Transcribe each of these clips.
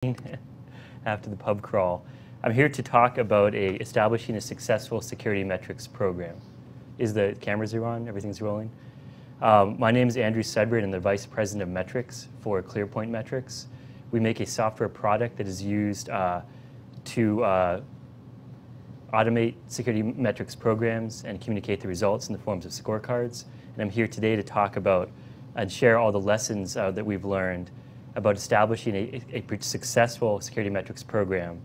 after the pub crawl. I'm here to talk about establishing a successful security metrics program. Is the cameras are on? Everything's rolling? My name is Andrew Sudbury, and I'm the Vice President of Metrics for ClearPoint Metrics. We make a software product that is used to automate security metrics programs and communicate the results in the forms of scorecards. And I'm here today to talk about and share all the lessons that we've learned about establishing a successful security metrics program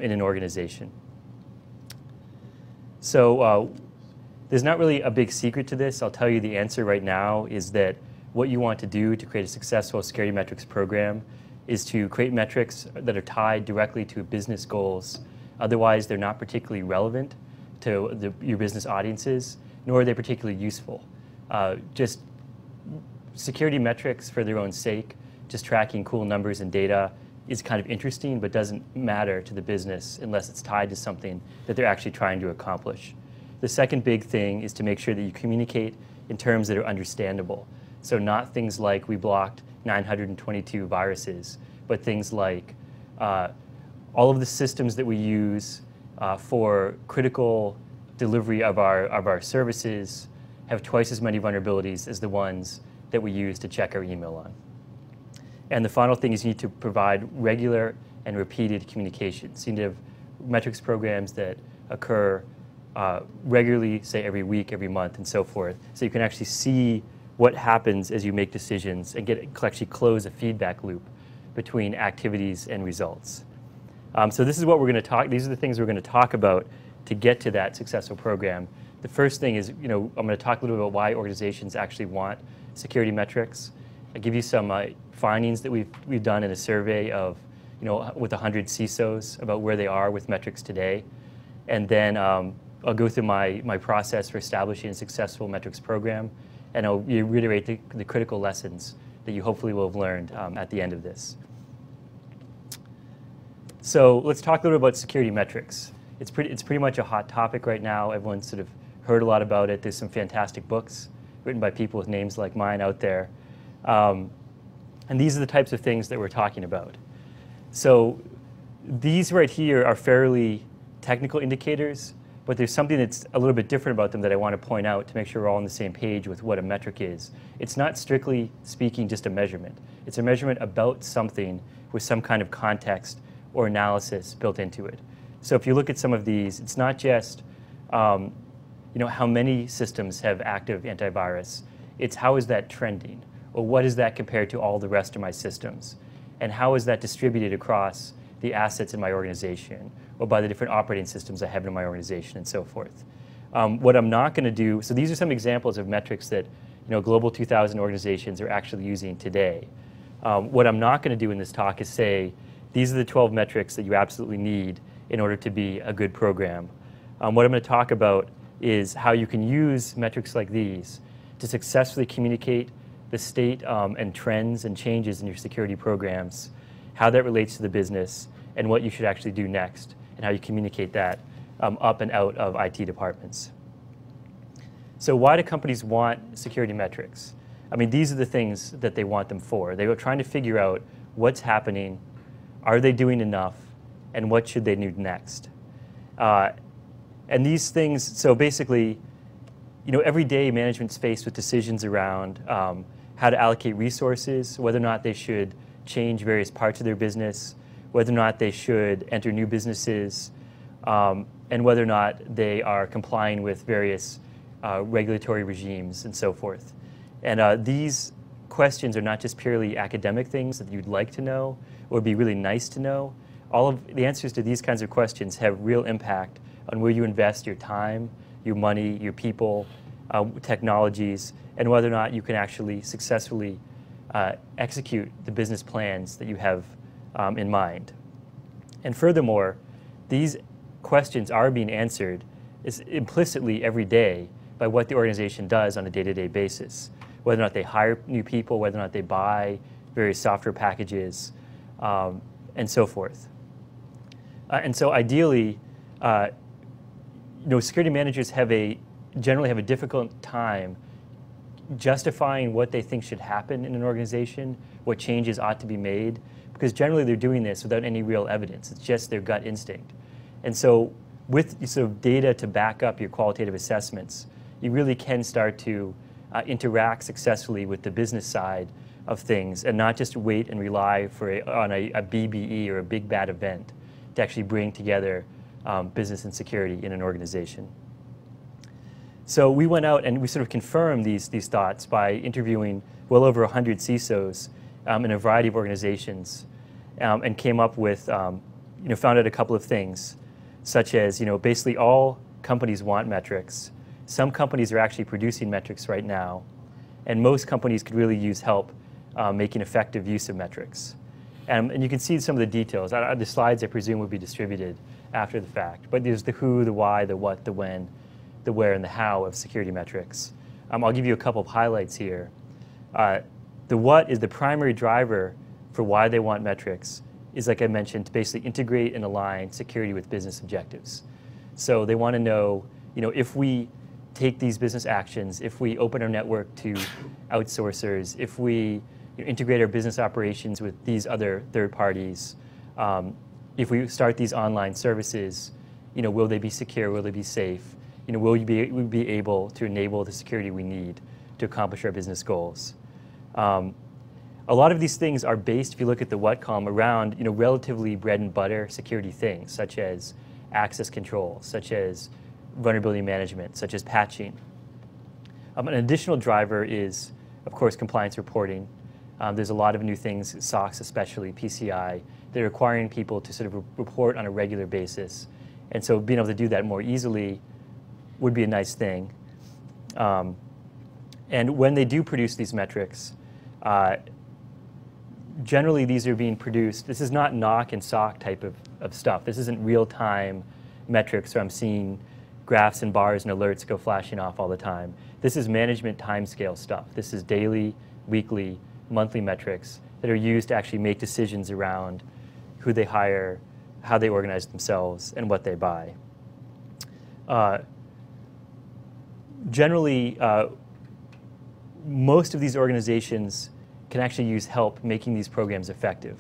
in an organization. So there's not really a big secret to this. I'll tell you the answer right now is that what you want to do to create a successful security metrics program is to create metrics that are tied directly to business goals. Otherwise, they're not particularly relevant to your business audiences, nor are they particularly useful. Just security metrics for their own sake, just tracking cool numbers and data is kind of interesting, but doesn't matter to the business unless it's tied to something that they're actually trying to accomplish. The second big thing is to make sure that you communicate in terms that are understandable. So not things like we blocked 922 viruses, but things like all of the systems that we use for critical delivery of our services have twice as many vulnerabilities as the ones that we use to check our email on. And the final thing is you need to provide regular and repeated communications. You need to have metrics programs that occur regularly, say every week, every month, and so forth, so you can actually see what happens as you make decisions and actually close a feedback loop between activities and results. So this is what we're going to talk. These are the things we're going to talk about to get to that successful program. The first thing is, I'm going to talk a little bit about why organizations actually want security metrics. I'll give you some findings that we've done in a survey of, with 100 CISOs about where they are with metrics today. And then I'll go through my process for establishing a successful metrics program, and I'll reiterate the critical lessons that you hopefully will have learned at the end of this. So let's talk a little bit about security metrics. It's pretty much a hot topic right now. Everyone's sort of heard a lot about it. There's some fantastic books written by people with names like mine out there. And these are the types of things that we're talking about. So these right here are fairly technical indicators, but there's something that's a little bit different about them that I want to point out to make sure we're all on the same page with what a metric is. It's not strictly speaking just a measurement. It's a measurement about something with some kind of context or analysis built into it. So if you look at some of these, it's not just how many systems have active antivirus. It's how is that trending? Or what is that compared to all the rest of my systems? And how is that distributed across the assets in my organization, or by the different operating systems I have in my organization, and so forth. What I'm not going to do, so these are some examples of metrics that Global 2000 organizations are actually using today. What I'm not going to do in this talk is say, these are the 12 metrics that you absolutely need in order to be a good program. What I'm going to talk about is how you can use metrics like these to successfully communicate the state and trends and changes in your security programs, how that relates to the business, and what you should actually do next, and how you communicate that up and out of IT departments. So why do companies want security metrics? I mean, these are the things that they want them for. They are trying to figure out what's happening, are they doing enough, and what should they do next? And these things, so basically, every day management's faced with decisions around how to allocate resources, whether or not they should change various parts of their business, whether or not they should enter new businesses, and whether or not they are complying with various regulatory regimes and so forth. And these questions are not just purely academic things that you'd like to know or would be really nice to know. All of the answers to these kinds of questions have real impact on where you invest your time, your money, your people, technologies, and whether or not you can actually successfully execute the business plans that you have in mind. And furthermore, these questions are being answered implicitly every day by what the organization does on a day-to-day basis, whether or not they hire new people, whether or not they buy various software packages, and so forth. And so ideally, security managers generally have a difficult time justifying what they think should happen in an organization, what changes ought to be made, because generally they're doing this without any real evidence. It's just their gut instinct. And so with sort of data to back up your qualitative assessments, you really can start to interact successfully with the business side of things and not just wait and rely on a BBE or a big bad event to actually bring together business and security in an organization. So we went out and we sort of confirmed these thoughts by interviewing well over 100 CISOs in a variety of organizations and came up with, found out a couple of things, such as, basically all companies want metrics. Some companies are actually producing metrics right now, and most companies could really use help making effective use of metrics. And you can see some of the details. The slides, I presume, will be distributed after the fact. But there's the who, the why, the what, the when, the where, and the how of security metrics. I'll give you a couple of highlights here. The what is the primary driver for why they want metrics is, like I mentioned, to basically integrate and align security with business objectives. So they want to know, if we take these business actions, if we open our network to outsourcers, if we integrate our business operations with these other third parties, if we start these online services, will they be secure, will they be safe? Will we be able to enable the security we need to accomplish our business goals? A lot of these things are based, if you look at the what column, around relatively bread and butter security things, such as access control, such as vulnerability management, such as patching. An additional driver is, of course, compliance reporting. There's a lot of new things, SOX especially, PCI, that are requiring people to sort of report on a regular basis. And so being able to do that more easily would be a nice thing. And when they do produce these metrics, generally these are being produced. This is not NOC and SOC type of stuff. This isn't real-time metrics where I'm seeing graphs and bars and alerts go flashing off all the time. This is management timescale stuff. This is daily, weekly, monthly metrics that are used to actually make decisions around who they hire, how they organize themselves, and what they buy. Generally, most of these organizations can actually use help making these programs effective.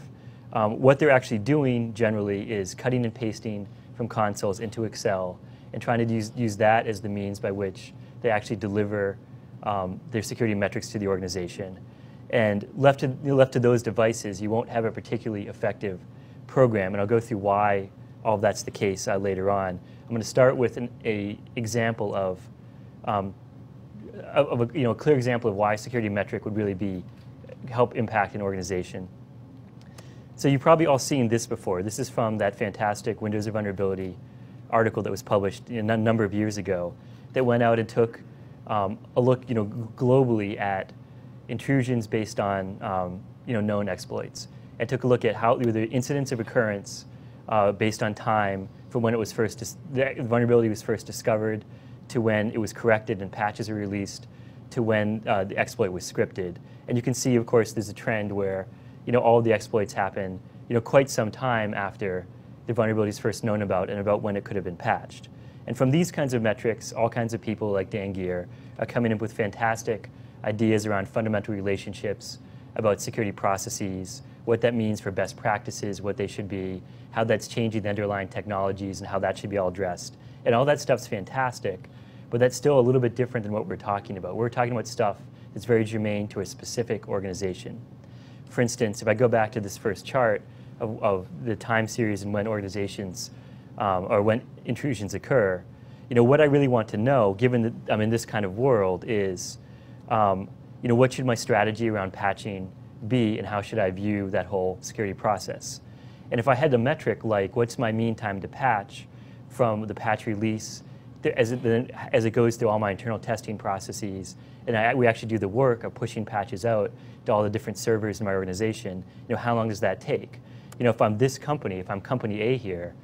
What they're actually doing generally is cutting and pasting from consoles into Excel and trying to use that as the means by which they actually deliver their security metrics to the organization. And left to those devices, you won't have a particularly effective program, and I'll go through why all of that's the case later on. I'm going to start with an example of a clear example of why security metric would really help impact an organization. So you've probably all seen this before. This is from that fantastic Windows or Vulnerability article that was published a number of years ago that went out and took a look globally at intrusions based on known exploits, and took a look at how the incidents of occurrence based on time from when it was the vulnerability was first discovered to when it was corrected and patches were released to when the exploit was scripted. And you can see, of course, there's a trend where all of the exploits happen quite some time after the vulnerability is first known about and about when it could have been patched. And from these kinds of metrics, all kinds of people like Dan Geer are coming up with fantastic ideas around fundamental relationships, about security processes, what that means for best practices, what they should be, how that's changing the underlying technologies, and how that should be all addressed. And all that stuff's fantastic, but that's still a little bit different than what we're talking about. We're talking about stuff that's very germane to a specific organization. For instance, if I go back to this first chart of the time series and when organizations or when intrusions occur, what I really want to know, given that I'm in this kind of world, is what should my strategy around patching be, and how should I view that whole security process? And if I had a metric like what's my mean time to patch from the patch release as it goes through all my internal testing processes, and we actually do the work of pushing patches out to all the different servers in my organization, how long does that take? If I'm this company, if I'm company A here,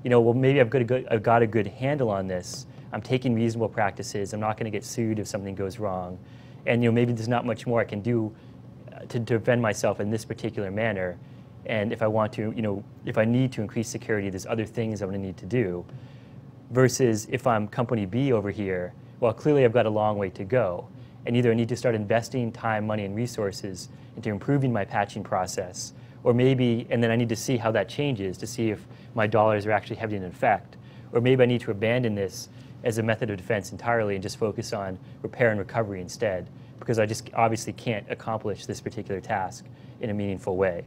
well, maybe I've got a good handle on this. I'm taking reasonable practices. I'm not going to get sued if something goes wrong. And maybe there's not much more I can do to defend myself in this particular manner. And if I want to, if I need to increase security, there's other things I'm going to need to do. Versus if I'm company B over here, well, clearly I've got a long way to go. And either I need to start investing time, money, and resources into improving my patching process, Or maybe, and then I need to see how that changes to see if my dollars are actually having an effect. Or maybe I need to abandon this as a method of defense entirely and just focus on repair and recovery instead, because I just obviously can't accomplish this particular task in a meaningful way.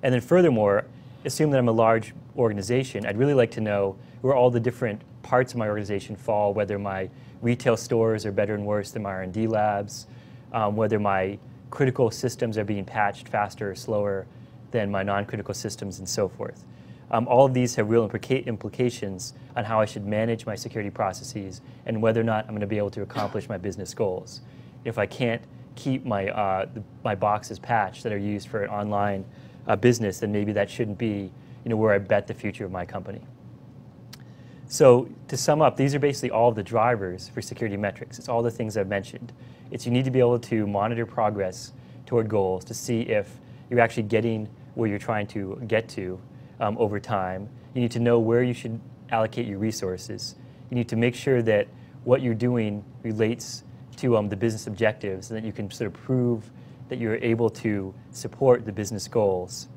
And then furthermore, assume that I'm a large organization, I'd really like to know where all the different parts of my organization fall, whether my retail stores are better and worse than my R&D labs, whether my critical systems are being patched faster or slower than my non-critical systems, and so forth. All of these have real implications on how I should manage my security processes and whether or not I'm going to be able to accomplish my business goals. If I can't keep my boxes patched that are used for an online business, then maybe that shouldn't be where I bet the future of my company. So to sum up, these are basically all of the drivers for security metrics. It's all the things I've mentioned. It's you need to be able to monitor progress toward goals to see if you're actually getting where you're trying to get to over time. You need to know where you should allocate your resources. You need to make sure that what you're doing relates to the business objectives and that you can sort of prove that you're able to support the business goals.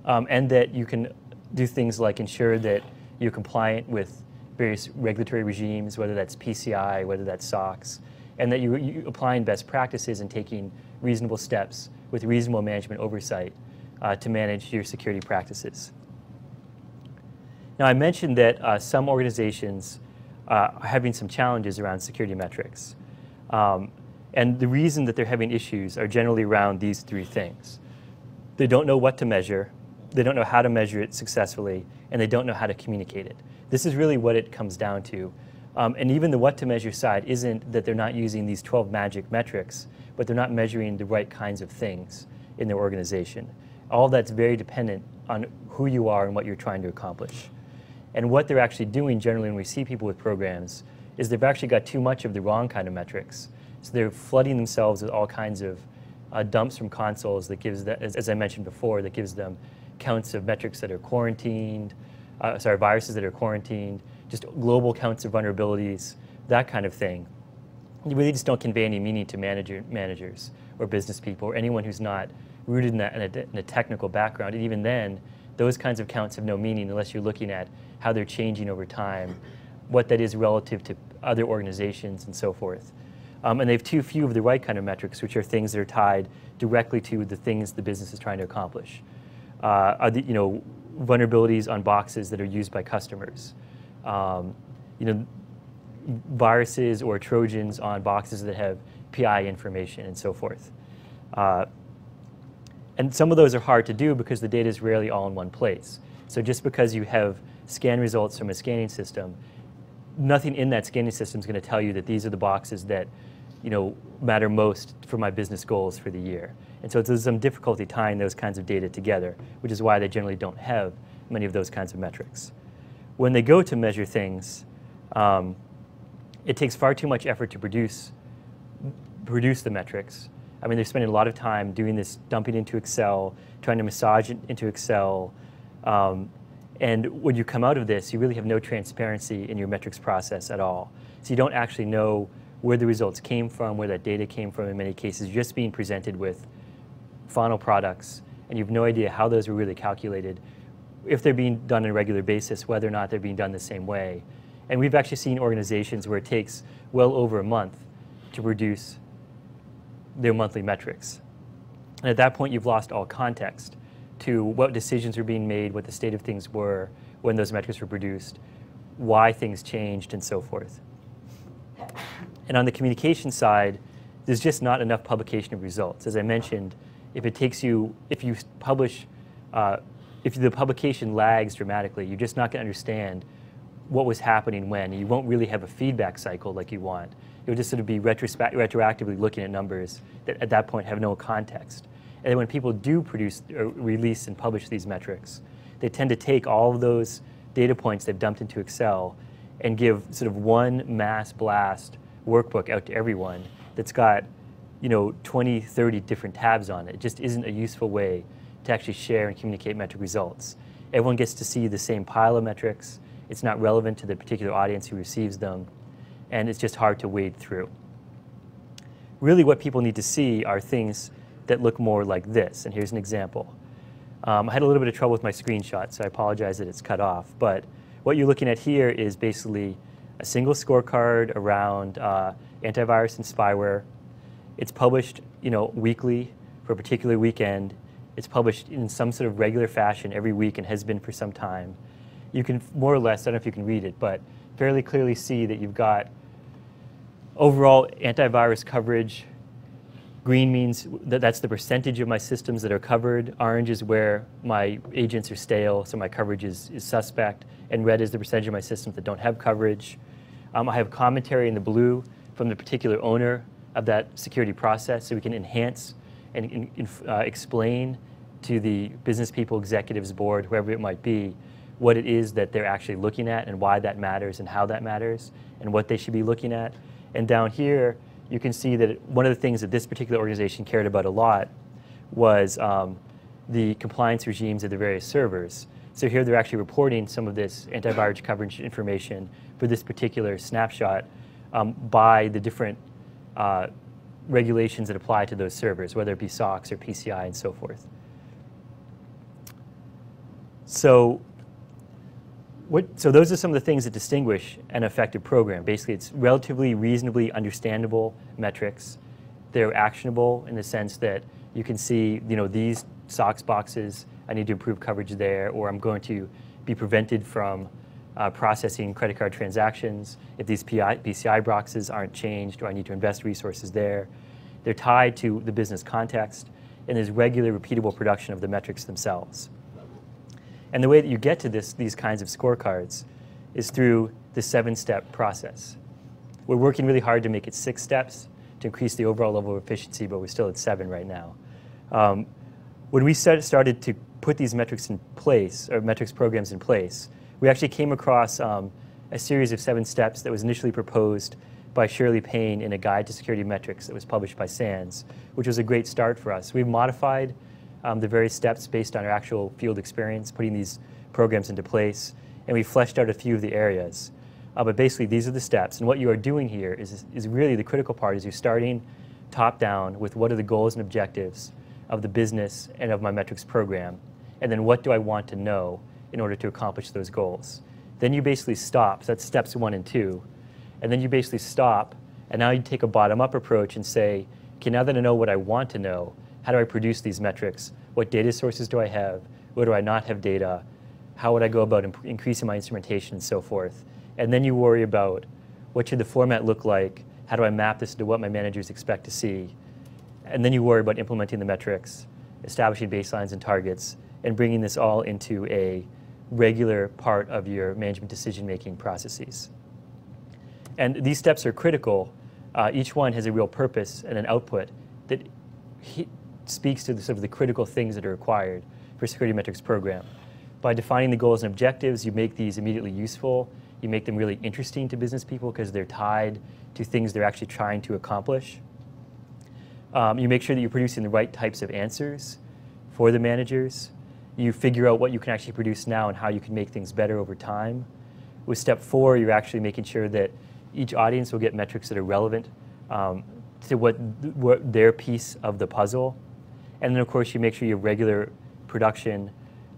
And that you can do things like ensure that you're compliant with various regulatory regimes, whether that's PCI, whether that's SOX, and that you're applying best practices and taking reasonable steps with reasonable management oversight to manage your security practices. Now, I mentioned that some organizations are having some challenges around security metrics. And the reason that they're having issues are generally around these three things. They don't know what to measure, they don't know how to measure it successfully, and they don't know how to communicate it. This is really what it comes down to. And even the what to measure side isn't that they're not using these 12 magic metrics, but they're not measuring the right kinds of things in their organization. All that's very dependent on who you are and what you're trying to accomplish. And what they're actually doing generally when we see people with programs is they've actually got too much of the wrong kind of metrics. So they're flooding themselves with all kinds of dumps from consoles that gives them, as I mentioned before, that gives them counts of metrics that are quarantined, viruses that are quarantined, just global counts of vulnerabilities, that kind of thing. You really just don't convey any meaning to managers or business people or anyone who's not rooted in a technical background. And even then, those kinds of counts have no meaning unless you're looking at how they're changing over time, what that is relative to other organizations, and so forth. And they have too few of the right kind of metrics, which are things that are tied directly to the things the business is trying to accomplish. Vulnerabilities on boxes that are used by customers. Viruses or Trojans on boxes that have PI information, and so forth. And some of those are hard to do because the data is rarely all in one place. So just because you have scan results from a scanning system, nothing in that scanning system is going to tell you that these are the boxes that matter most for my business goals for the year. And so there's some difficulty tying those kinds of data together, which is why they generally don't have many of those kinds of metrics. When they go to measure things, it takes far too much effort to produce the metrics. I mean, they're spending a lot of time doing this, dumping into Excel, trying to massage it into Excel. And when you come out of this, you really have no transparency in your metrics process at all. So you don't actually know where the results came from, where that data came from in many cases. You're just being presented with final products, and you have no idea how those were really calculated, if they're being done on a regular basis, whether or not they're being done the same way. And we've actually seen organizations where it takes well over a month to produce their monthly metrics. And at that point, you've lost all context to what decisions were being made, what the state of things were when those metrics were produced, why things changed, and so forth. And on the communication side, there's just not enough publication of results. As I mentioned, if the publication lags dramatically, you're just not going to understand what was happening when. You won't really have a feedback cycle like you want. You'll just sort of be retroactively looking at numbers that at that point have no context. And then when people do produce or release and publish these metrics, they tend to take all of those data points they've dumped into Excel and give sort of one mass blast workbook out to everyone that's got 20, 30 different tabs on it. It just isn't a useful way to actually share and communicate metric results. Everyone gets to see the same pile of metrics. It's not relevant to the particular audience who receives them, and it's just hard to wade through. Really what people need to see are things that look more like this. And here's an example. I had a little bit of trouble with my screenshot, so I apologize that it's cut off. But what you're looking at here is basically a single scorecard around antivirus and spyware. It's published, weekly for a particular weekend. It's published in some sort of regular fashion every week and has been for some time. You can more or less, I don't know if you can read it, but fairly clearly see that you've got overall antivirus coverage. Green means that that's the percentage of my systems that are covered. Orange is where my agents are stale, so my coverage is suspect. And red is the percentage of my systems that don't have coverage. I have commentary in the blue from the particular owner of that security process, so we can enhance and explain to the business people, executives, board, whoever it might be, what it is that they're actually looking at and why that matters and how that matters and what they should be looking at. And down here, you can see that one of the things that this particular organization cared about a lot was the compliance regimes of the various servers. So here they're actually reporting some of this antivirus coverage information for this particular snapshot by the different regulations that apply to those servers, whether it be SOX or PCI and so forth. So those are some of the things that distinguish an effective program. Basically, it's relatively reasonably understandable metrics. They're actionable in the sense that you can see, these SOX boxes, I need to improve coverage there, or I'm going to be prevented from processing credit card transactions if these PCI boxes aren't changed, or I need to invest resources there. They're tied to the business context, and there's regular, repeatable production of the metrics themselves. And the way that you get to these kinds of scorecards is through the 7-step process. We're working really hard to make it 6 steps to increase the overall level of efficiency, but we're still at 7 right now. When we started to put these metrics in place, or metrics programs in place, we actually came across a series of 7 steps that was initially proposed by Shirley Payne in a Guide to Security Metrics that was published by SANS, which was a great start for us. We've modified the various steps based on our actual field experience, putting these programs into place, and we fleshed out a few of the areas. But basically, these are the steps, and what you are doing here is really the critical part, is you're starting top-down with what are the goals and objectives of the business and of my metrics program, and then what do I want to know in order to accomplish those goals. Then you basically stop, so that's steps 1 and 2, and then you basically stop, and now you take a bottom-up approach and say, okay, now that I know what I want to know, how do I produce these metrics? What data sources do I have? Where do I not have data? How would I go about increasing my instrumentation and so forth? And then you worry about what should the format look like? How do I map this to what my managers expect to see? And then you worry about implementing the metrics, establishing baselines and targets, and bringing this all into a regular part of your management decision-making processes. And these steps are critical. Each one has a real purpose and an output that speaks to the critical things that are required for a security metrics program. By defining the goals and objectives, you make these immediately useful. You make them really interesting to business people because they're tied to things they're actually trying to accomplish. You make sure that you're producing the right types of answers for the managers. You figure out what you can actually produce now and how you can make things better over time. With step 4, you're actually making sure that each audience will get metrics that are relevant to what their piece of the puzzle. And then, of course, you make sure you have regular production.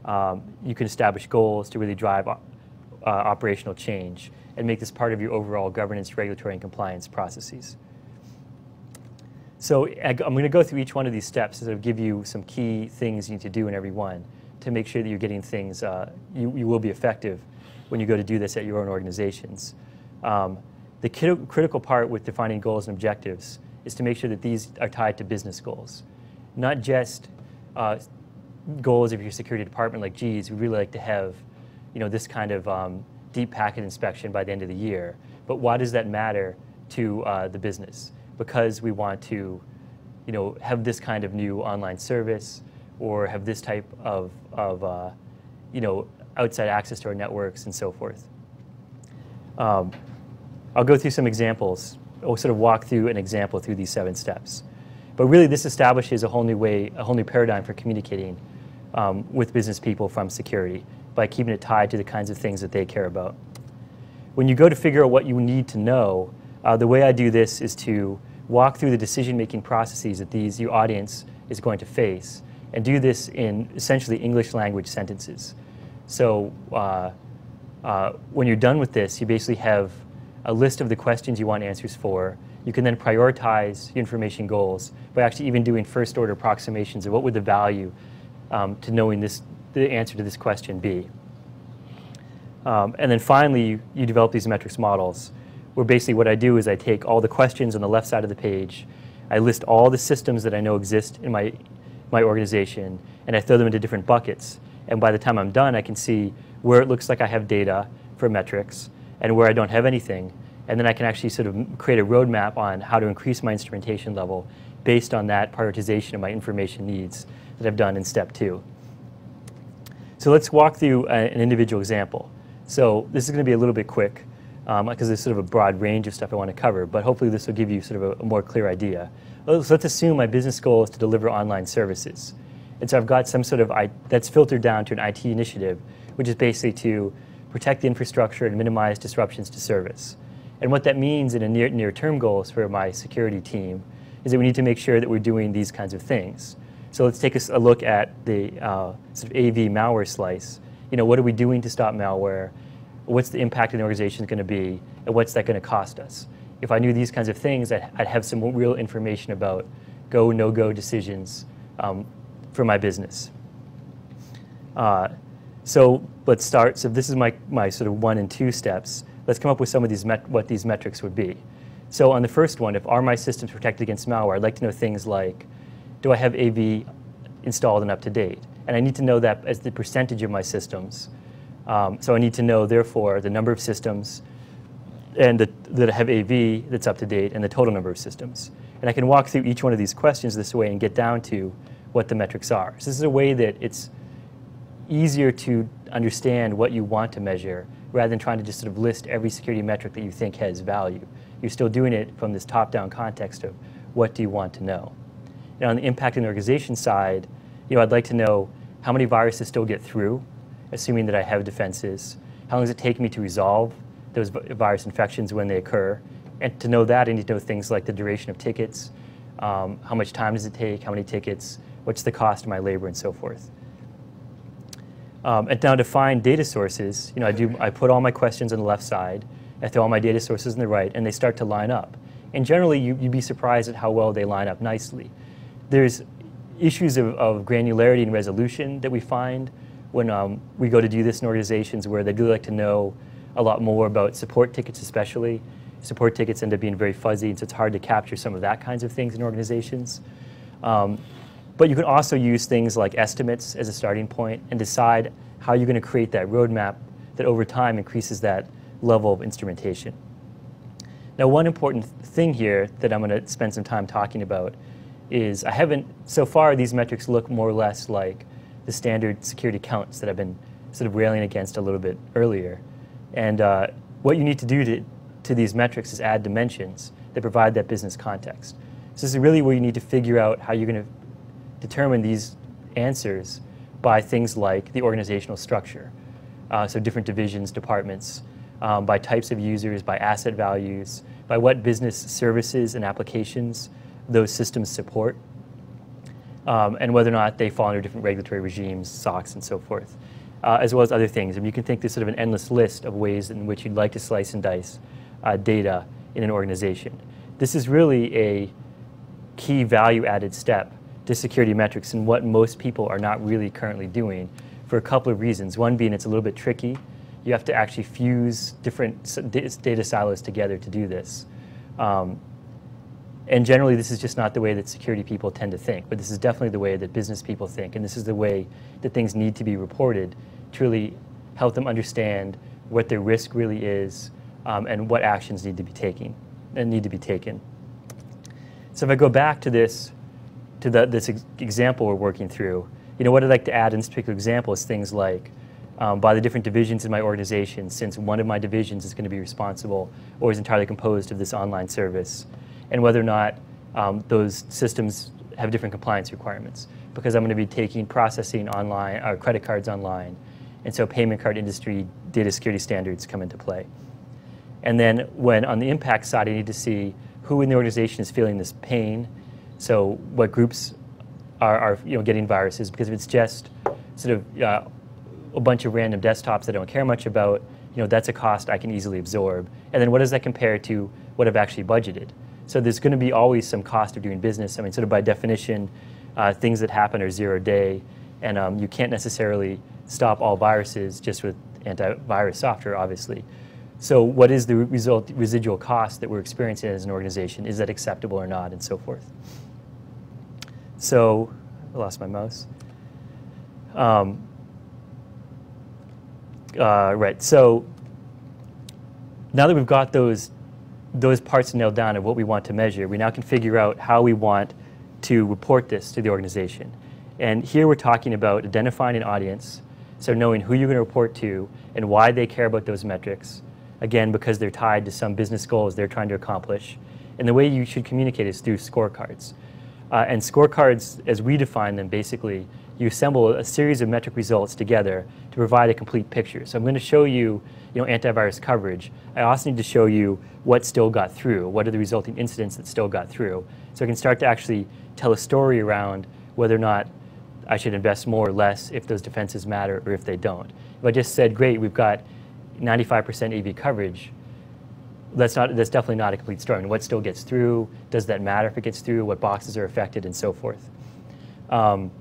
You can establish goals to really drive operational change and make this part of your overall governance, regulatory, and compliance processes. So I'm going to go through each one of these steps to sort of give you some key things you need to do in every one to make sure that you're getting things, you will be effective when you go to do this at your own organizations. The critical part with defining goals and objectives is to make sure that these are tied to business goals. Not just goals of your security department, like, geez, we'd really like to have this kind of deep packet inspection by the end of the year. But why does that matter to the business? Because we want to have this kind of new online service, or have this type of outside access to our networks and so forth. I'll go through some examples. I'll sort of walk through an example through these 7 steps. But really, this establishes a whole new paradigm for communicating with business people from security by keeping it tied to the kinds of things that they care about. When you go to figure out what you need to know, the way I do this is to walk through the decision-making processes that your audience is going to face, and do this in essentially English language sentences. So when you're done with this, you basically have a list of the questions you want answers for. You can then prioritize your information goals by actually even doing first order approximations of what would the value to knowing the answer to this question be. And then finally, you develop these metrics models, where basically what I do is I take all the questions on the left side of the page, I list all the systems that I know exist in my organization, and I throw them into different buckets. And by the time I'm done, I can see where it looks like I have data for metrics and where I don't have anything. And then I can actually sort of create a roadmap on how to increase my instrumentation level based on that prioritization of my information needs that I've done in step 2. So let's walk through an individual example. So this is going to be a little bit quick because there's sort of a broad range of stuff I want to cover, but hopefully this will give you sort of a more clear idea. So let's assume my business goal is to deliver online services. And so I've got some sort of, that's filtered down to an IT initiative, which is basically to protect the infrastructure and minimize disruptions to service. And what that means in a near-term goals for my security team is that we need to make sure that we're doing these kinds of things. So let's take a look at the sort of AV malware slice. You know, what are we doing to stop malware? What's the impact of the organization going to be? And what's that going to cost us? If I knew these kinds of things, I'd have some real information about go, no-go decisions for my business. So let's start. So this is my sort of 1 and 2 steps. Let's come up with some of these what these metrics would be. So on the first one, if are my systems protected against malware, I'd like to know things like, do I have AV installed and up to date? And I need to know that as the percentage of my systems. So I need to know, therefore, the number of systems and that have AV that's up to date and the total number of systems. And I can walk through each one of these questions this way and get down to what the metrics are. So this is a way that it's easier to understand what you want to measure rather than trying to just sort of list every security metric that you think has value. You're still doing it from this top-down context of what do you want to know. And on the impact on the organization side, you know, I'd like to know how many viruses still get through, assuming that I have defenses. How long does it take me to resolve those virus infections when they occur? And to know that, I need to know things like the duration of tickets, how much time does it take, how many tickets, what's the cost of my labor, and so forth. And now to find data sources, you know, I put all my questions on the left side, I throw all my data sources on the right, and they start to line up. And generally, you'd be surprised at how well they line up nicely. There's issues of granularity and resolution that we find when we go to do this in organizations where they do like to know a lot more about support tickets especially. Support tickets end up being very fuzzy, and so it's hard to capture some of that kinds of things in organizations. But you can also use things like estimates as a starting point and decide how you're going to create that roadmap that over time increases that level of instrumentation. Now, one important thing here that I'm going to spend some time talking about is so far these metrics look more or less like the standard security counts that I've been sort of railing against a little bit earlier. And what you need to do to these metrics is add dimensions that provide that business context. So this is really where you need to figure out how you're going to determine these answers by things like the organizational structure. So different divisions, departments, by types of users, by asset values, by what business services and applications those systems support, and whether or not they fall under different regulatory regimes, SOX, and so forth, as well as other things. And you can think there's sort of an endless list of ways in which you'd like to slice and dice data in an organization. This is really a key value-added step to security metrics and what most people are not really currently doing for a couple of reasons. One being it's a little bit tricky. You have to actually fuse different data silos together to do this. And generally, this is just not the way that security people tend to think, but this is definitely the way that business people think, and this is the way that things need to be reported to really help them understand what their risk really is and what actions need to be taken. So if I go back to this example we're working through, you know, what I'd like to add in this particular example is things like by the different divisions in my organization, since one of my divisions is going to be responsible or is entirely composed of this online service, and whether or not those systems have different compliance requirements, because I'm going to be taking processing online, or credit cards online, and so payment card industry data security standards come into play. And then when on the impact side, I need to see who in the organization is feeling this pain, so what groups are getting viruses, because if it's just sort of a bunch of random desktops that I don't care much about, that's a cost I can easily absorb. And then what does that compare to what I've actually budgeted? So there's going to be always some cost of doing business. I mean, sort of by definition, things that happen are 0-day, and you can't necessarily stop all viruses just with antivirus software, obviously. So what is the residual cost that we're experiencing as an organization? Is that acceptable or not, and so forth? So I lost my mouse. Right, so now that we've got those parts nailed down of what we want to measure, we now can figure out how we want to report this to the organization. And here we're talking about identifying an audience, so knowing who you're going to report to and why they care about those metrics, again, because they're tied to some business goals they're trying to accomplish. And the way you should communicate is through scorecards. And scorecards, as we define them, basically, you assemble a series of metric results together to provide a complete picture. So I'm going to show you, antivirus coverage. I also need to show you what still got through, what are the resulting incidents that still got through. So I can start to actually tell a story around whether or not I should invest more or less, if those defenses matter or if they don't. If I just said, great, we've got 95% AV coverage, that's definitely not a complete story. And what still gets through? Does that matter if it gets through? What boxes are affected, and so forth? And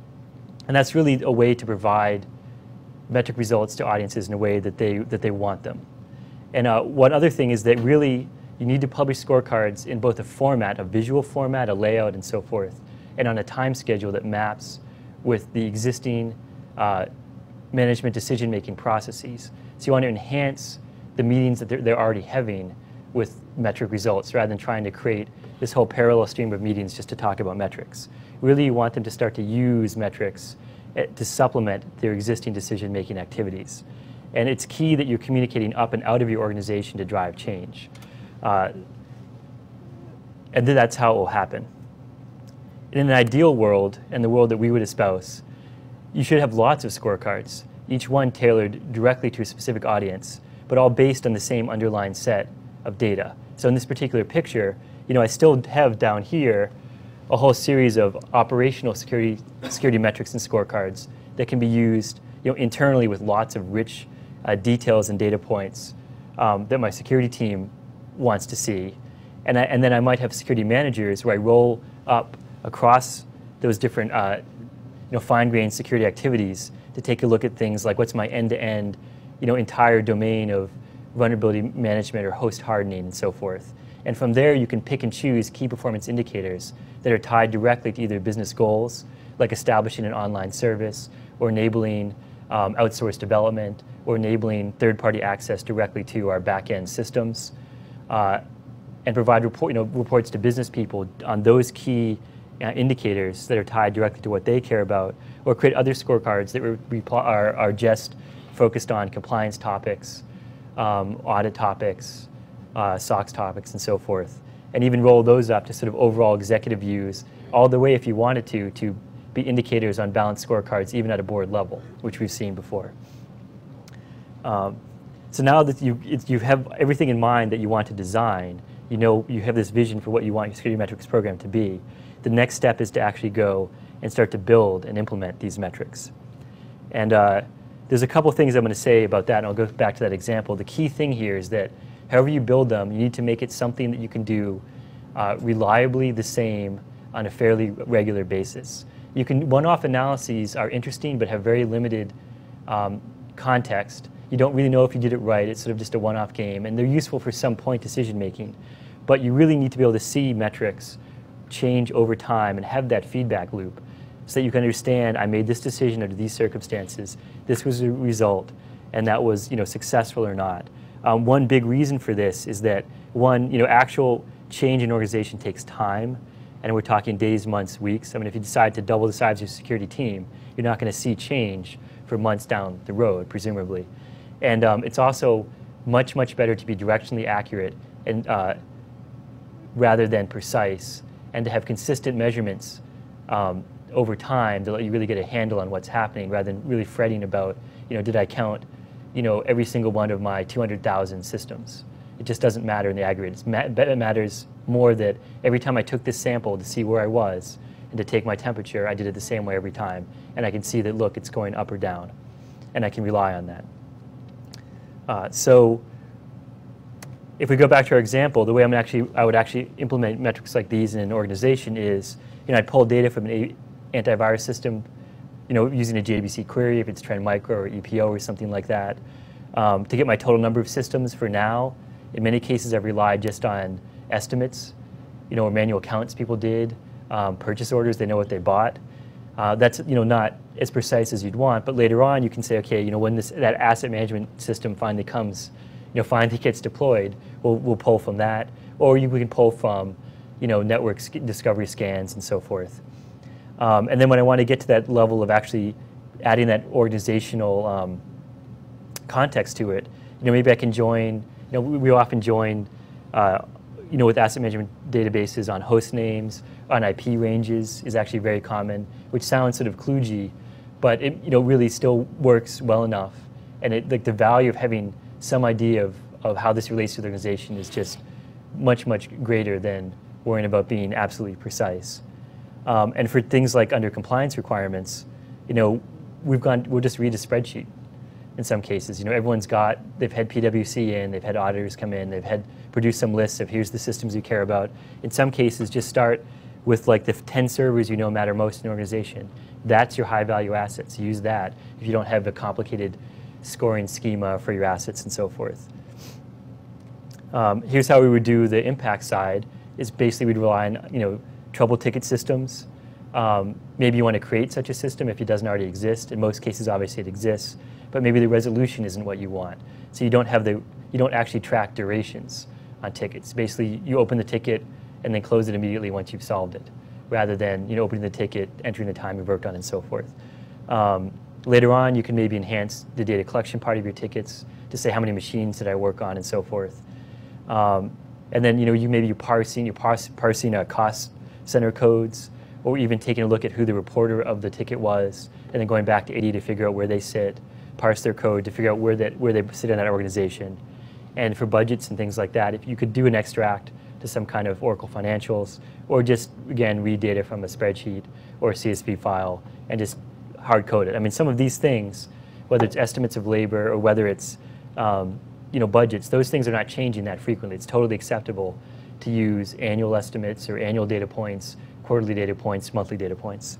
that's really a way to provide metric results to audiences in a way that they want them. And one other thing is that really you need to publish scorecards in both a format, a visual format, a layout, and so forth, and on a time schedule that maps with the existing management decision-making processes. So you want to enhance the meetings that they're already having with metric results, rather than trying to create this whole parallel stream of meetings just to talk about metrics. Really, you want them to start to use metrics to supplement their existing decision-making activities. And it's key that you're communicating up and out of your organization to drive change. And then that's how it will happen. In an ideal world, and the world that we would espouse, you should have lots of scorecards, each one tailored directly to a specific audience, but all based on the same underlying set of data. So in this particular picture, I still have down here a whole series of operational security metrics and scorecards that can be used internally with lots of rich details and data points that my security team wants to see. And then I might have security managers where I roll up across those different fine-grained security activities to take a look at things like what's my end-to-end entire domain of vulnerability management or host hardening and so forth. And from there, you can pick and choose key performance indicators that are tied directly to either business goals, like establishing an online service, or enabling outsourced development, or enabling third-party access directly to our back-end systems, and provide reports to business people on those key indicators that are tied directly to what they care about, or create other scorecards that are just focused on compliance topics, audit topics, SOX topics, and so forth, and even roll those up to sort of overall executive views, all the way, if you wanted to be indicators on balanced scorecards, even at a board level, which we've seen before. So now that you have everything in mind that you want to design, you have this vision for what you want your security metrics program to be, the next step is to actually go and start to build and implement these metrics. And there's a couple things I'm going to say about that, and I'll go back to that example. The key thing here is that however you build them, you need to make it something that you can do reliably the same on a fairly regular basis. One-off analyses are interesting but have very limited context. You don't really know if you did it right. It's sort of just a one-off game, and they're useful for some point decision-making. But you really need to be able to see metrics change over time and have that feedback loop so that you can understand, I made this decision under these circumstances, this was the result, and that was successful or not. One big reason for this is that, actual change in organization takes time, and we're talking days, months, weeks. I mean, if you decide to double the size of your security team, you're not going to see change for months down the road, presumably. And it's also much, much better to be directionally accurate and rather than precise, and to have consistent measurements over time to let you really get a handle on what's happening, rather than really fretting about, did I count, every single one of my 200,000 systems. It just doesn't matter in the aggregate. It matters more that every time I took this sample to see where I was, and to take my temperature, I did it the same way every time. And I can see that, look, it's going up or down. And I can rely on that. So if we go back to our example, the way I would actually implement metrics like these in an organization is, I'd pull data from an antivirus system, using a JDBC query, if it's Trend Micro or EPO or something like that, to get my total number of systems for now. In many cases, I've relied just on estimates, or manual counts people did, purchase orders, they know what they bought. That's not as precise as you'd want, but later on you can say, okay, when that asset management system finally comes, finally gets deployed, we'll pull from that, or we can pull from, network discovery scans and so forth. And then when I want to get to that level of actually adding that organizational context to it, maybe I can join. We often join, with asset management databases on host names, on IP ranges is actually very common, which sounds sort of kludgy, but it really still works well enough. And the value of having some idea of how this relates to the organization is just much, much greater than worrying about being absolutely precise. And for things like under compliance requirements, we'll just read a spreadsheet. In some cases, they've had PwC in, they've had auditors come in, they've produced some lists of here's the systems you care about. In some cases, just start with like the 10 servers matter most in an organization. That's your high value assets. Use that if you don't have a complicated scoring schema for your assets and so forth. Here's how we would do the impact side. Is basically we'd rely on trouble ticket systems. Maybe you want to create such a system if it doesn't already exist. In most cases, obviously it exists, but maybe the resolution isn't what you want. So you don't actually track durations on tickets. Basically, you open the ticket and then close it immediately once you've solved it, rather than opening the ticket, entering the time you've worked on, and so forth. Later on, you can maybe enhance the data collection part of your tickets to say how many machines did I work on, and so forth. And then you're parsing cost center codes, or even taking a look at who the reporter of the ticket was, and then going back to AD to figure out where they sit, parse their code to figure out where they sit in that organization. And for budgets and things like that, if you could do an extract to some kind of Oracle financials, or just, again, read data from a spreadsheet or a CSV file and just hard code it. I mean, some of these things, whether it's estimates of labor or whether it's budgets, those things are not changing that frequently. It's totally acceptable to use annual estimates or annual data points, quarterly data points, monthly data points.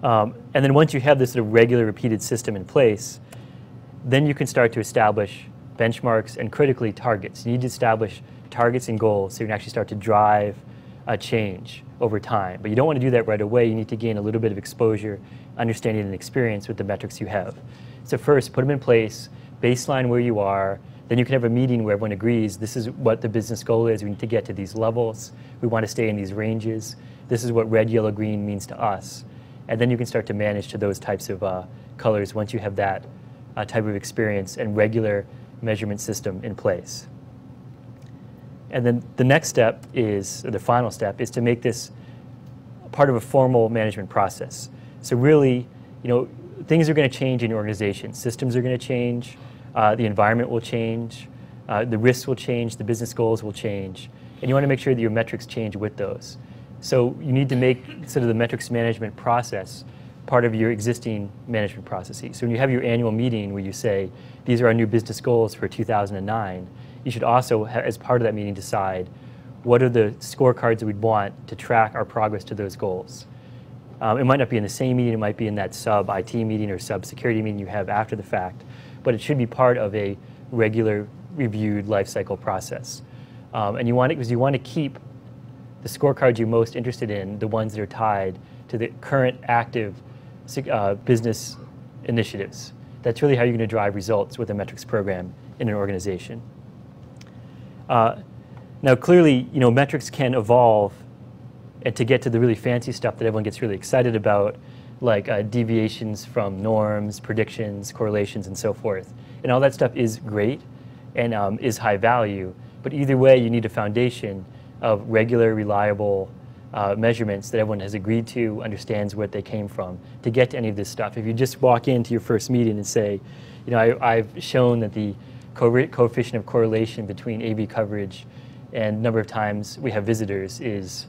And then once you have this sort of regular repeated system in place, then you can start to establish benchmarks and critically targets. You need to establish targets and goals so you can actually start to drive a change over time. But you don't want to do that right away. You need to gain a little bit of exposure, understanding, and experience with the metrics you have. So first, put them in place, baseline where you are. Then you can have a meeting where everyone agrees this is what the business goal is. We need to get to these levels. We want to stay in these ranges. This is what red, yellow, green means to us. And then you can start to manage to those types of colors once you have that type of experience and regular measurement system in place. And then the next step is, or the final step, is to make this part of a formal management process. So really, things are going to change in your organization. Systems are going to change. The environment will change. The risks will change. The business goals will change. And you want to make sure that your metrics change with those. So you need to make sort of the metrics management process part of your existing management processes. So when you have your annual meeting where you say, these are our new business goals for 2009, you should also, as part of that meeting, decide what are the scorecards that we'd want to track our progress to those goals. It might not be in the same meeting, it might be in that sub-IT meeting or sub-security meeting you have after the fact, but it should be part of a regular reviewed lifecycle process. And you want it because you want to keep the scorecards you're most interested in, the ones that are tied to the current active business initiatives. That's really how you're going to drive results with a metrics program in an organization. Now, clearly, metrics can evolve, and to get to the really fancy stuff that everyone gets really excited about, like deviations from norms, predictions, correlations, and so forth. And all that stuff is great and is high value, but either way, you need a foundation of regular, reliable measurements that everyone has agreed to, understands what they came from, to get to any of this stuff. If you just walk into your first meeting and say, I've shown that the coefficient of correlation between AV coverage and number of times we have visitors is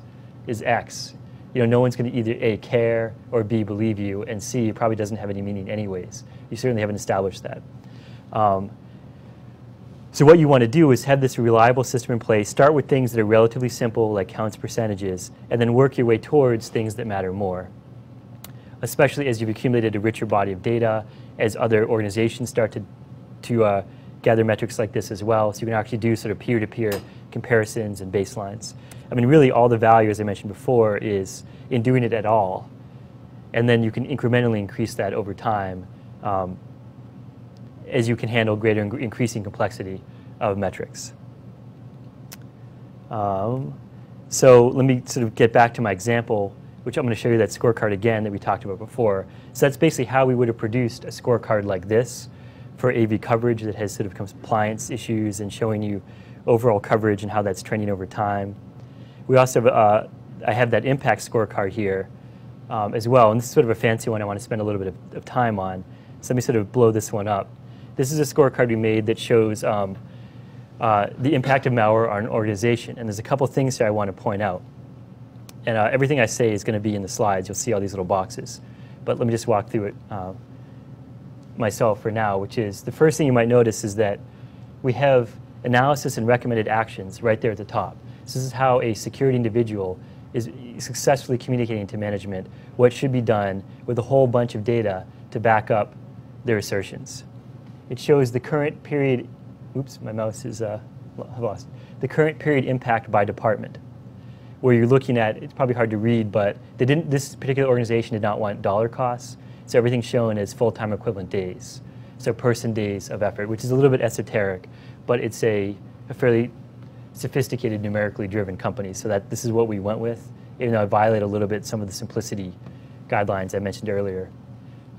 X, no one's going to either A, care, or B, believe you, and C, it probably doesn't have any meaning anyways. You certainly haven't established that. So what you want to do is have this reliable system in place, start with things that are relatively simple, like counts, percentages, and then work your way towards things that matter more, especially as you've accumulated a richer body of data, as other organizations start to gather metrics like this as well, so you can actually do sort of peer-to-peer comparisons and baselines. I mean, really all the value, as I mentioned before, is in doing it at all, and then you can incrementally increase that over time as you can handle greater and increasing complexity of metrics. So let me sort of get back to my example, which I'm going to show you that scorecard again that we talked about before. So that's basically how we would have produced a scorecard like this for AV coverage that has sort of compliance issues and showing you overall coverage and how that's trending over time. We also have, I have that impact scorecard here as well, and this is sort of a fancy one I want to spend a little bit of time on. So let me sort of blow this one up. This is a scorecard we made that shows the impact of malware on an organization, and there's a couple things here I want to point out. And everything I say is going to be in the slides. You'll see all these little boxes. But let me just walk through it myself for now, which is the first thing you might notice is that we have analysis and recommended actions right there at the top. So this is how a security individual is successfully communicating to management what should be done with a whole bunch of data to back up their assertions. It shows the current period, oops, my mouse is lost, the current period impact by department, where you're looking at, it's probably hard to read, but this particular organization did not want dollar costs, so everything's shown as full-time equivalent days, so person days of effort, which is a little bit esoteric, but it's a fairly sophisticated, numerically driven company, so that this is what we went with, even though I violate a little bit some of the simplicity guidelines I mentioned earlier.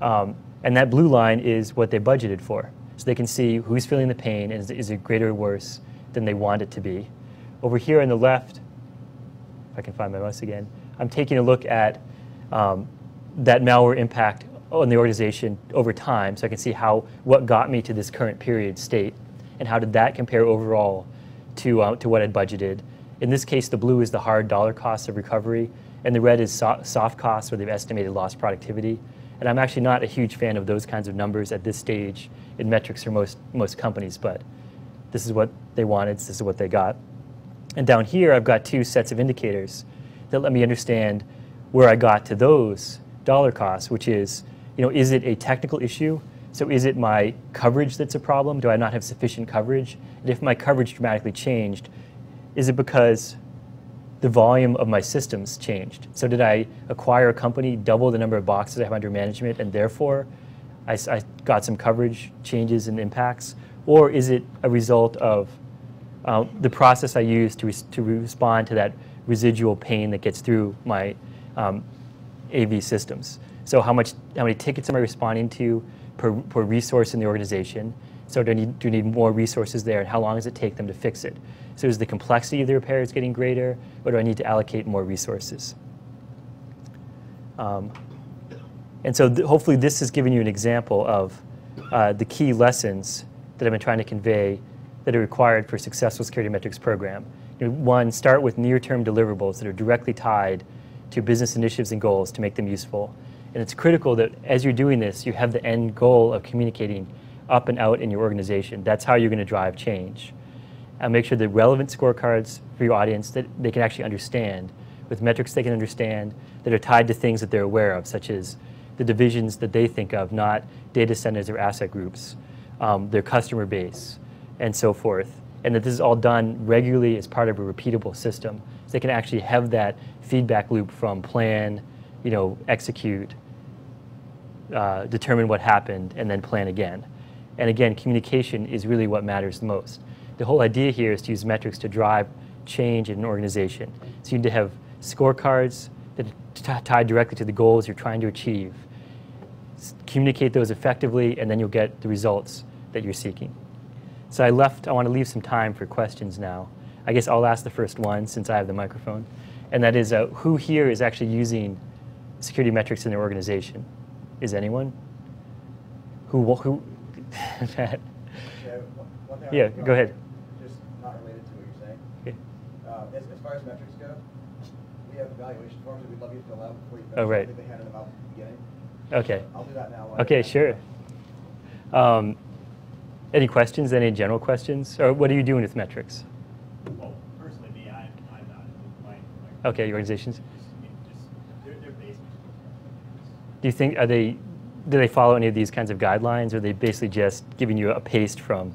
And that blue line is what they budgeted for, so they can see who's feeling the pain and is it greater or worse than they want it to be. Over here on the left, if I can find my mouse again, I'm taking a look at that malware impact on the organization over time, so I can see what got me to this current period state, and how did that compare overall to what I'd budgeted. In this case, the blue is the hard dollar cost of recovery, and the red is soft costs, where they've estimated lost productivity. And I'm actually not a huge fan of those kinds of numbers at this stage in metrics for most companies, but this is what they wanted, this is what they got. And down here, I've got two sets of indicators that let me understand where I got to those dollar costs, which is, is it a technical issue? So is it my coverage that's a problem? Do I not have sufficient coverage? And if my coverage dramatically changed, is it because the volume of my systems changed? So did I acquire a company, double the number of boxes I have under management, and therefore I got some coverage changes and impacts? Or is it a result of the process I use to respond to that residual pain that gets through my AV systems? So how many tickets am I responding to per resource in the organization? So do you need more resources there, and how long does it take them to fix it? So is the complexity of the repairs getting greater, or do I need to allocate more resources? And so hopefully this has given you an example of the key lessons that I've been trying to convey that are required for a successful security metrics program. One, start with near-term deliverables that are directly tied to business initiatives and goals to make them useful. And it's critical that as you're doing this, you have the end goal of communicating up and out in your organization. That's how you're going to drive change. And make sure the relevant scorecards for your audience that they can actually understand, with metrics they can understand, that are tied to things that they're aware of, such as the divisions that they think of, not data centers or asset groups, their customer base, and so forth. And that this is all done regularly as part of a repeatable system. So they can actually have that feedback loop from plan, execute, determine what happened, and then plan again. And again, communication is really what matters the most. The whole idea here is to use metrics to drive change in an organization. So you need to have scorecards that are tied directly to the goals you're trying to achieve. Communicate those effectively, and then you'll get the results that you're seeking. So I want to leave some time for questions now. I guess I'll ask the first one since I have the microphone. And that is, who here is actually using security metrics in their organization? Is anyone? Who? Yeah, go ahead. Just not related to what you're saying. Okay. As far as metrics go, you have evaluation forms that we'd love you to fill out before you Oh, right. I think they handed them out at the beginning. Okay. I'll do that now. Okay, sure. Any questions? Any general questions? Or what are you doing with metrics? Well, personally, me, I'm not. Okay, your organizations. They're basic. Do you think do they follow any of these kinds of guidelines, or are they basically just giving you a paste from?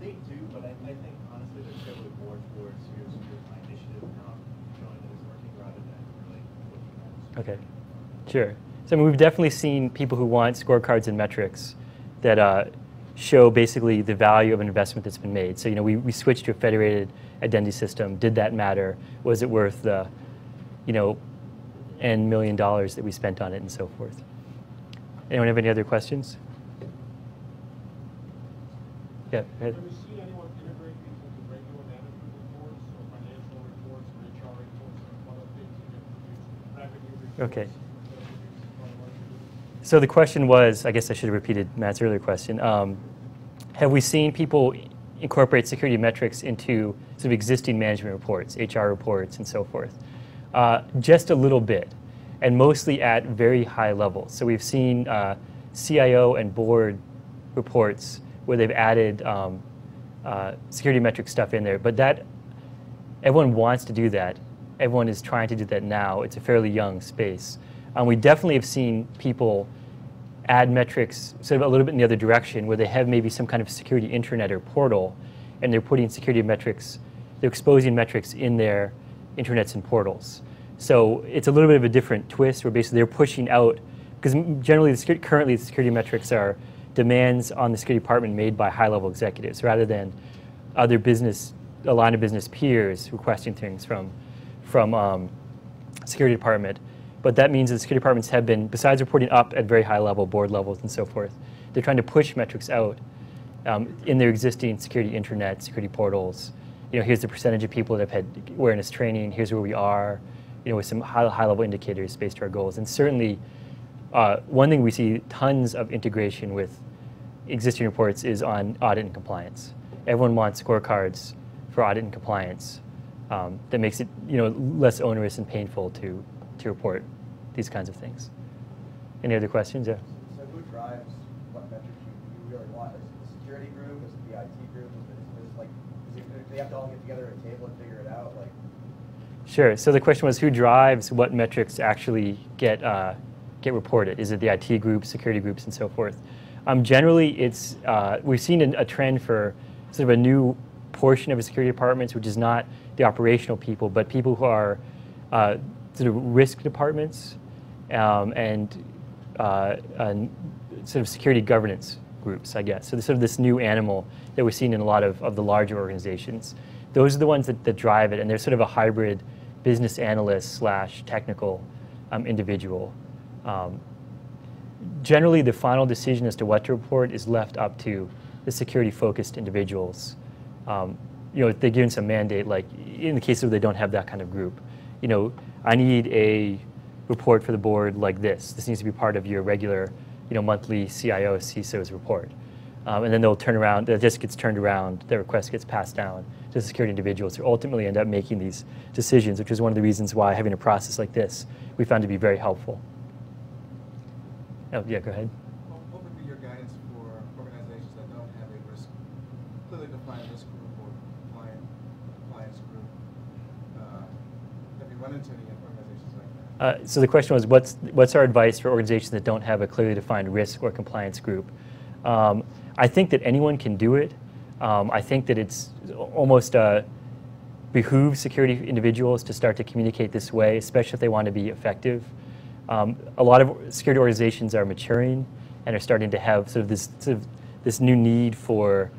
They do, but I think honestly they're typically more towards here's my initiative and how I'm showing that it's working rather than really looking at it. Okay, sure. So I mean, we've definitely seen people who want scorecards and metrics that show basically the value of an investment that's been made. So we switched to a federated identity system. Did that matter? Was it worth the N million dollars that we spent on it and so forth? Anyone have any other questions? Yeah, go ahead. Have you seen anyone integrate these into regular management reports or financial reports or HR reports or other things that get produced, revenue reports? Okay. So the question was, I guess I should have repeated Matt's earlier question. Have we seen people incorporate security metrics into sort of existing management reports, HR reports, and so forth? Just a little bit, and mostly at very high levels. So we've seen CIO and board reports where they've added security metric stuff in there, but everyone wants to do that. Everyone is trying to do that now. It's a fairly young space. We definitely have seen people add metrics sort of a little bit in the other direction, where they have maybe some kind of security intranet or portal, and they're putting security metrics, they're exposing metrics in their intranets and portals. So it's a little bit of a different twist, where basically they're pushing out, because generally currently the security metrics are demands on the security department made by high-level executives, rather than other a line of business peers requesting things from security department. But that means that security departments have been, besides reporting up at very high level, board levels and so forth, they're trying to push metrics out in their existing security intranet, security portals. Here's the percentage of people that have had awareness training, here's where we are, with some high level indicators based on our goals. And certainly, one thing we see tons of integration with existing reports is on audit and compliance. Everyone wants scorecards for audit and compliance. That makes it less onerous and painful to report these kinds of things. Any other questions? Yeah. So who drives what metrics you really want? Is it the security group? Is it the IT group? Do they have to all get together at a table and figure it out? Sure. So the question was, who drives what metrics actually get reported? Is it the IT groups, security groups, and so forth? Generally, it's we've seen a trend for sort of a new portion of the security departments, which is not the operational people, but people who are sort of risk departments and sort of security governance groups, I guess. So there's sort of this new animal that we're seeing in a lot of the larger organizations. Those are the ones that drive it, and they're sort of a hybrid business analyst / technical individual. Generally, the final decision as to what to report is left up to the security-focused individuals. They're given some mandate, like in the case of they don't have that kind of group. I need a report for the board like this. This needs to be part of your regular, monthly CIO, CISO's report. And then they'll turn around, it just gets turned around, the request gets passed down to the security individuals who ultimately end up making these decisions, which is one of the reasons why having a process like this we found to be very helpful. Oh, yeah, go ahead. What would be your guidance for organizations that don't have a clearly defined risk group or compliance group? Have you run into any organizations like that? So the question was, what's our advice for organizations that don't have a clearly defined risk or compliance group? I think that anyone can do it. I think that it's almost behooves security individuals to start to communicate this way, especially if they want to be effective. A lot of security organizations are maturing and are starting to have sort of this new need for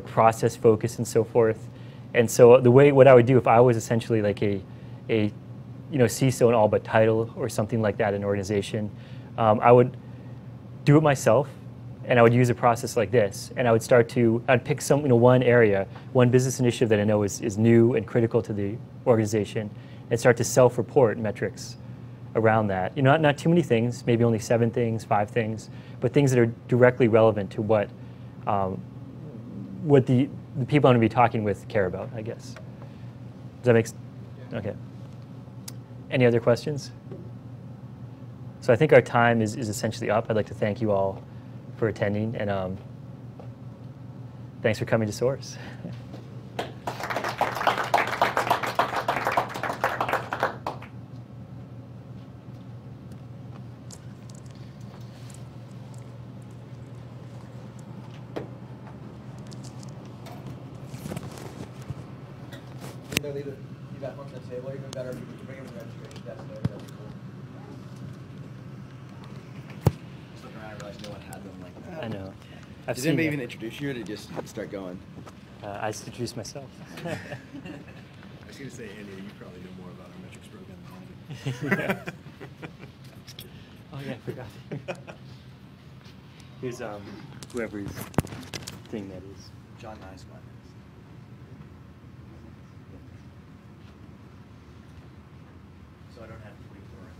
process focus and so forth. And so what I would do if I was essentially like a CISO in all but title or something like that in an organization, I would do it myself, and I would use a process like this, and I'd pick one area, one business initiative that I know is new and critical to the organization, and start to self-report metrics around that. Not too many things, maybe only 7 things, 5 things, but things that are directly relevant to what the people I'm going to be talking with care about, I guess. Does that make sense? Yeah. Okay. Any other questions? So I think our time is essentially up. I'd like to thank you all for attending, and thanks for coming to Source. Leave that on the table. Even better if you could bring him the registration desk there. That'd be cool. Just looking around, I realized no one had them like that. I know. I've Did seen anybody it. even introduce you, or did you just start going? I just introduced myself. I was going to say, Andy, you probably know more about our metrics program than I do. Oh yeah, I forgot. Here's whoever's thing that is. John Niceman. So I don't have to wait for it.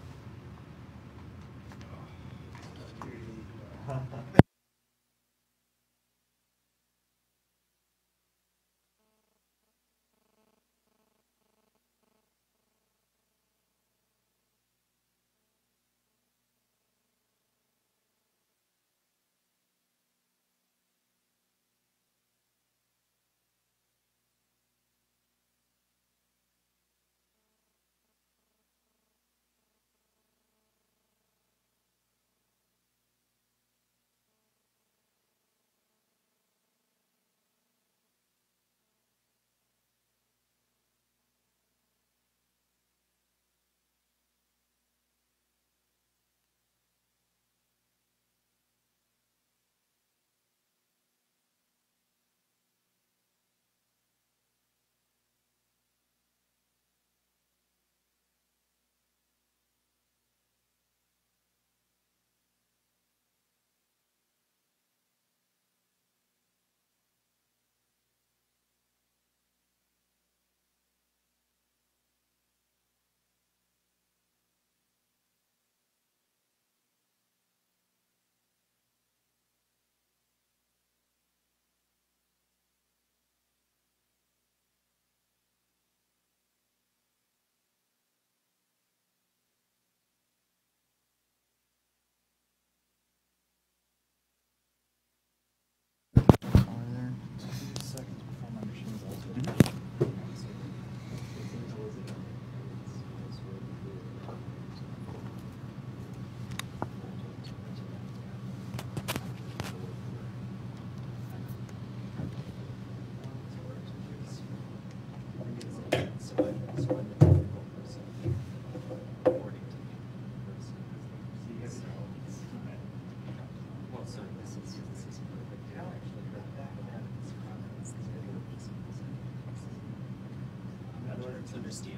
Understand.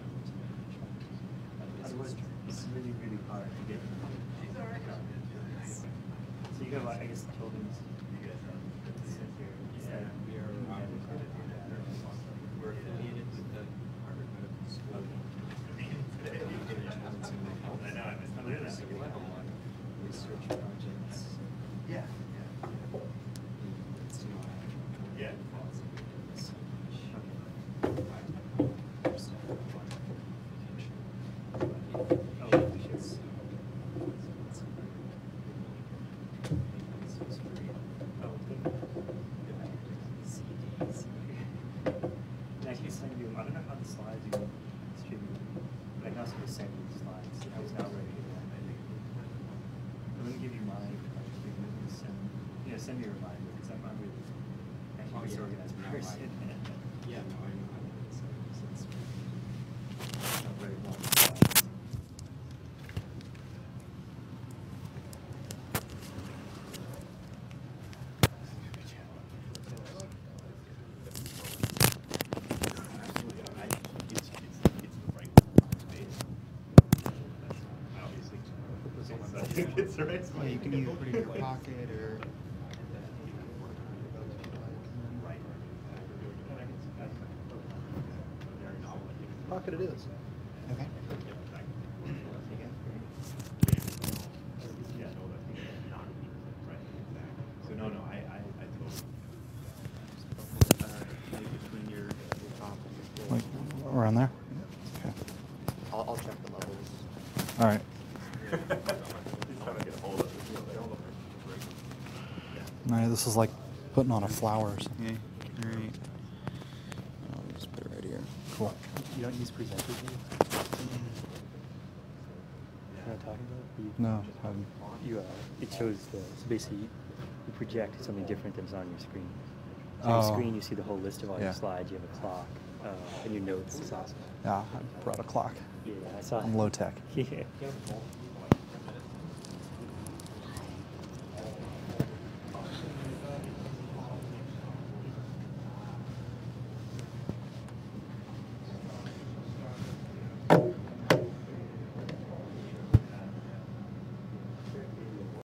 Otherwise, it's really, really hard to get. So you got, I guess, Tobin's. You guys are. Yeah, we are. We're affiliated with the Harvard Medical School. I know. I'm doing that. Research projects. Yeah. Yeah. Send me a reminder because I'm really actually disorganized person. Yeah, no, I know how it is. It's not very long. It's the right spot. Yeah, you can either put it in your pocket or. Pocket it is. Okay. So no, I totally. Between your top and your Around there? Okay. I'll check the levels. This is like putting on a flower or something. Okay, all right. I'll just put it right here. Cool. You don't use presenter view? You know what I'm talking about? No. It shows so basically you project something different than is on your screen. So on your screen you see the whole list of all your slides. You have a clock and your notes. It's awesome. Yeah, I brought a clock. Yeah, I saw. I'm low tech. Yeah.